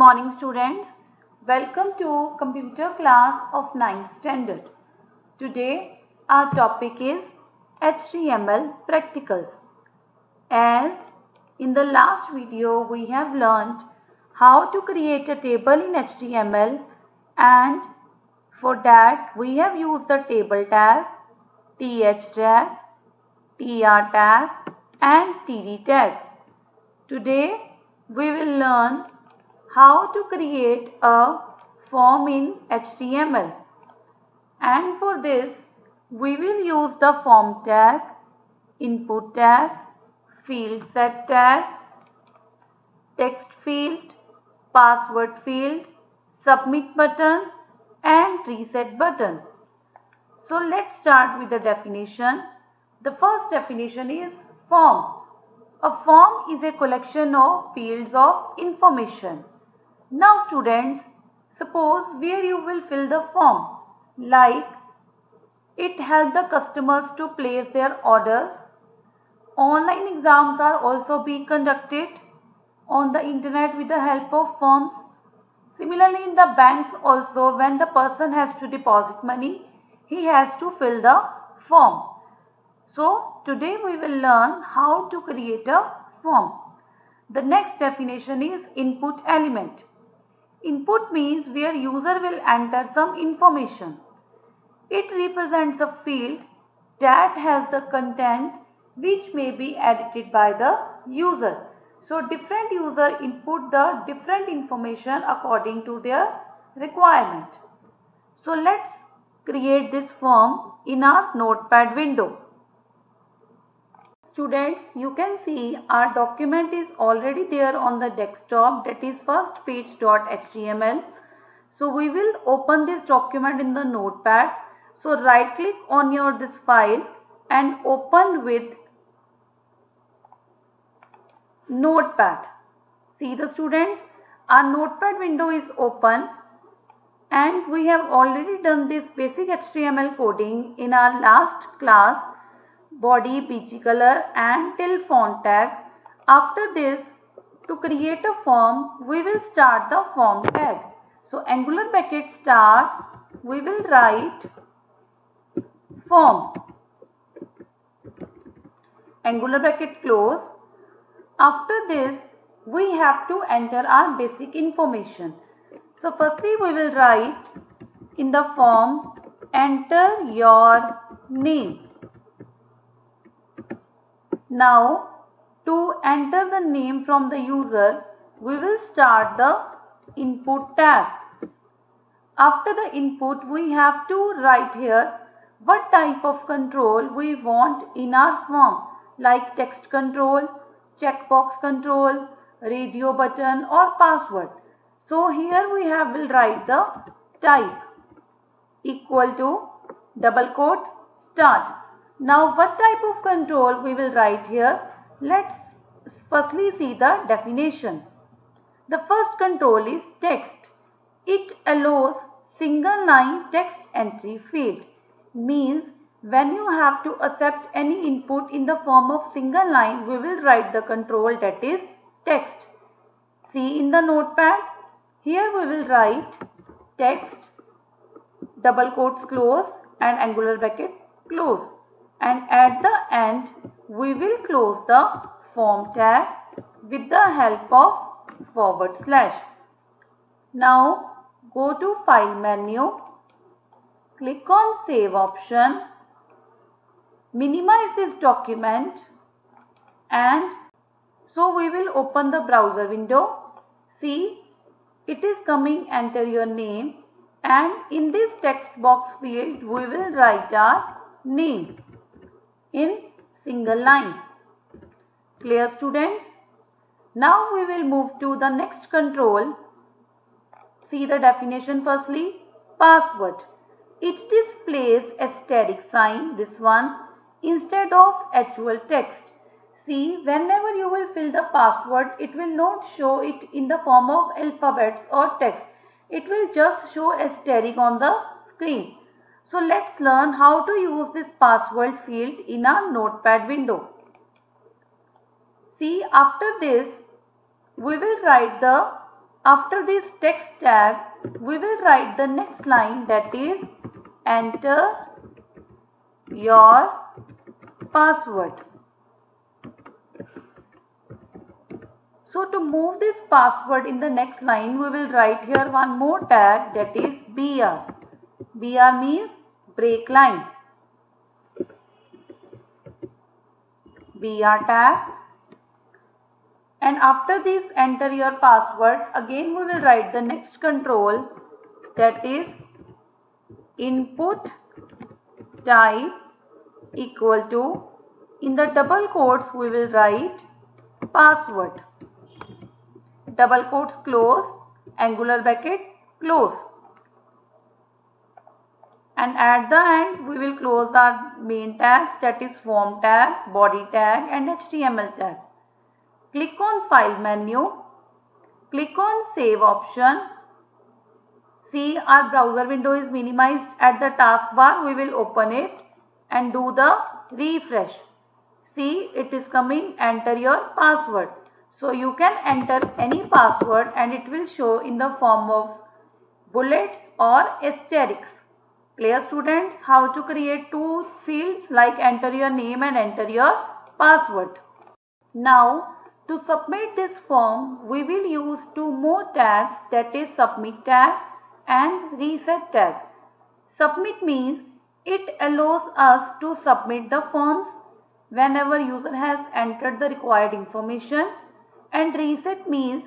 morning students. Welcome to computer class of 9th standard. Today our topic is HTML practicals. As in the last video we have learned how to create a table in HTML, and for that we have used the table tag, th tag, tr tag and td tag. Today we will learn how to create a form in HTML, and for this we will use the form tag, input tag, field set tag, text field, password field, submit button and reset button. So let's start with the definition. The first definition is form. A form is a collection of fields of information. Now students, suppose where you will fill the form, like it helps the customers to place their orders. Online exams are also being conducted on the internet with the help of forms. Similarly, in the banks also, when the person has to deposit money, he has to fill the form. So today we will learn how to create a form. The next definition is input element. Input means where user will enter some information. It represents a field that has the content which may be edited by the user. So different user input the different information according to their requirement. So let's create this form in our notepad window. Students, you can see our document is already there on the desktop, that is firstpage.html. So we will open this document in the notepad. So right click on your this file and open with notepad. See the students, our notepad window is open and we have already done this basic HTML coding in our last class. Body, bg color and till font tag. After this, to create a form, we will start the form tag. So angular bracket start, we will write form. Angular bracket close. After this, we have to enter our basic information. So firstly, we will write in the form, enter your name. Now, to enter the name from the user, we will start the input tag. After the input, we have to write here what type of control we want in our form, like text control, checkbox control, radio button or password. So here we will write the type equal to double quote start. Now what type of control we will write here? Let's firstly see the definition. The first control is text. It allows single line text entry field. Means when you have to accept any input in the form of single line, we will write the control that is text. See in the notepad, here we will write text, double quotes close and angular bracket close. And at the end, we will close the form tag with the help of /. Now, go to File menu, click on Save option, minimize this document, and so we will open the browser window. See, it is coming, enter your name, and in this text box field, we will write our name in single line. Clear students? Now we will move to the next control. See the definition firstly. Password. It displays asterisk sign, this one, instead of actual text. See, whenever you will fill the password, it will not show it in the form of alphabets or text. It will just show asterisk on the screen. So let's learn how to use this password field in our notepad window. See, after this, we will write the After this text tag, we will write the next line, that is enter your password. So to move this password in the next line, we will write here one more tag, that is BR. BR means break line. BR tag. And after this enter your password, again we will write the next control, that is input type equal to, in the double quotes we will write password. Double quotes close, angular bracket close. And at the end we will close our main tags, that is form tag, body tag and HTML tag. Click on file menu, click on save option. See, our browser window is minimized at the taskbar. We will open it and do the refresh. See, it is coming, enter your password. So you can enter any password and it will show in the form of bullets or asterisks. Clear students, how to create two fields like enter your name and enter your password. Now to submit this form, we will use two more tags, that is submit tag and reset tag. Submit means it allows us to submit the forms whenever user has entered the required information, and reset means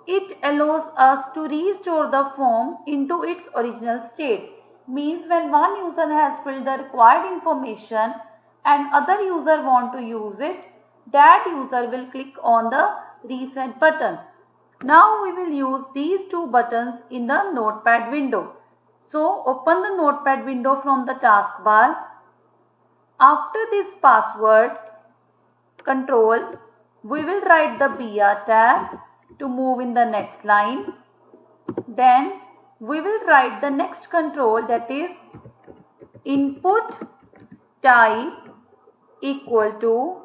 it allows us to restore the form into its original state. Means when one user has filled the required information and other user want to use it, that user will click on the reset button. Now we will use these two buttons in the notepad window. So open the notepad window from the taskbar. After this password control, we will write the BR tag to move in the next line. Then we will write the next control, that is input type equal to,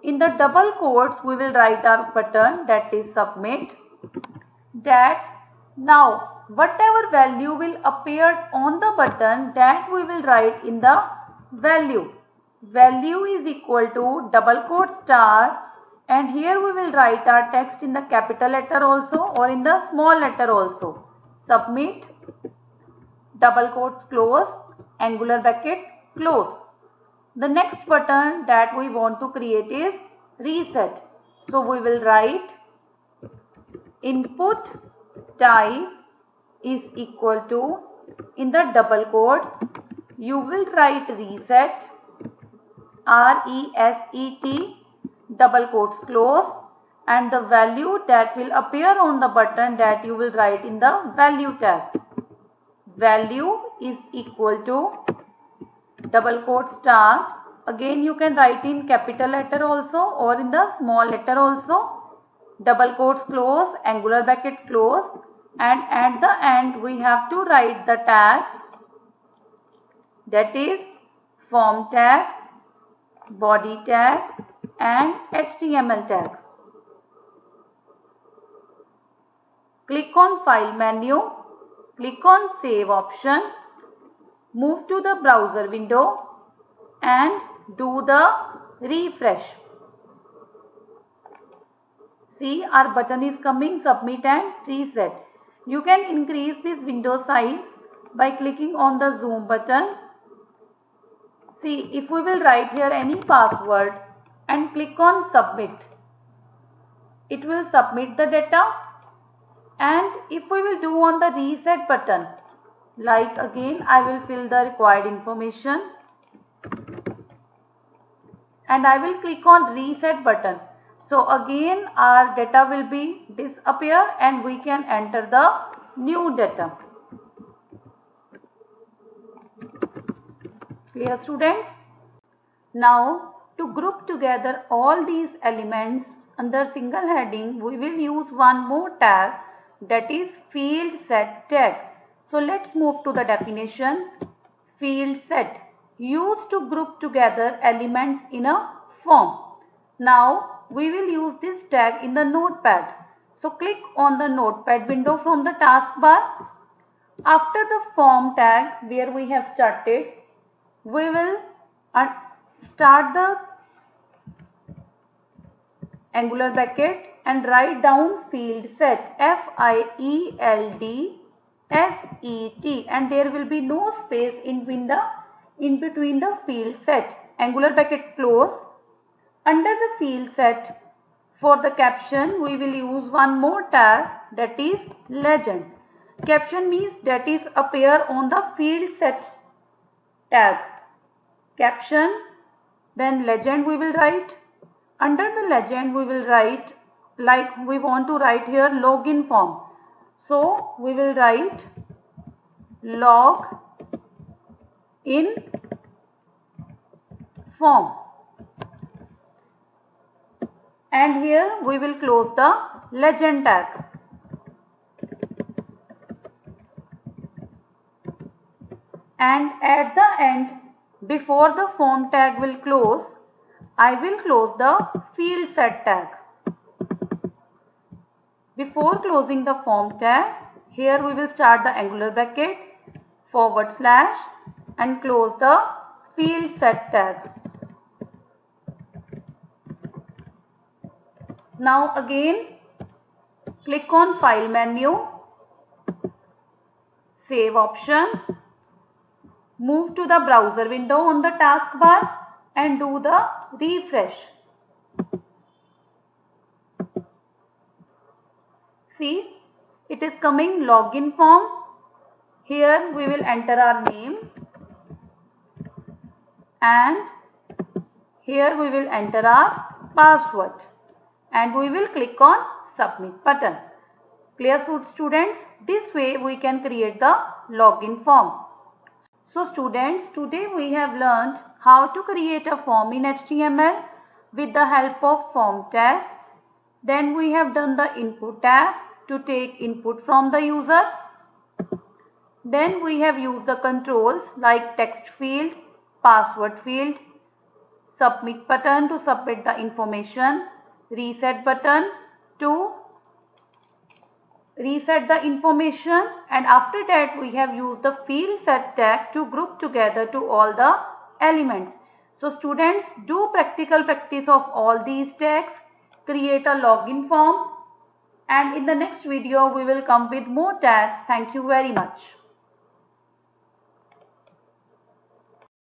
in the double quotes we will write our button, that is submit. That now whatever value will appear on the button, that we will write in the value. Value is equal to double quote star, and here we will write our text in the capital letter also or in the small letter also. Submit, double quotes close, angular bracket close. The next button that we want to create is reset. So we will write input type is equal to, in the double quotes you will write reset, RESET, double quotes close, and the value that will appear on the button, that you will write in the value tag. Value is equal to double quote star. Again you can write in capital letter also or in the small letter also. Double quotes close, angular bracket close, and at the end we have to write the tags, that is form tag, body tag and HTML tag. Click on file menu, click on save option, move to the browser window and do the refresh. See, our button is coming, submit and reset. You can increase this window size by clicking on the zoom button. See, if we will write here any password and click on submit, it will submit the data. And if we will do on the reset button, like again I will fill the required information and I will click on reset button. So again our data will be disappear and we can enter the new data. Clear students? Now to group together all these elements under single heading, we will use one more tag, that is field set tag. So let's move to the definition. Field set, used to group together elements in a form. Now we will use this tag in the notepad. So click on the notepad window from the taskbar. After the form tag where we have started, we will start the angular bracket and write down field set, FIELDSET, and there will be no space in between the field set. Angular bracket close. Under the field set, for the caption we will use one more tag, that is legend. Caption means that is appear on the field set tag. Caption, then legend we will write. Under the legend we will write, like we want to write here login form. So we will write log in form. And here we will close the legend tag. And at the end, before the form tag will close, I will close the field set tag. Before closing the form tag, here we will start the angular bracket, / and close the field set tag. Now again, click on File menu, Save option, move to the browser window on the taskbar and do the refresh. See, it is coming login form. Here we will enter our name and here we will enter our password and we will click on submit button. Clear students? This way we can create the login form. So students, today we have learned how to create a form in HTML with the help of form tag. Then we have done the input tab to take input from the user. Then we have used the controls like text field, password field, submit button to submit the information, reset button to reset the information, and after that we have used the field set tag to group together to all the elements. So students, do practical practice of all these tags, create a login form, and in the next video we will come with more tags. Thank you very much.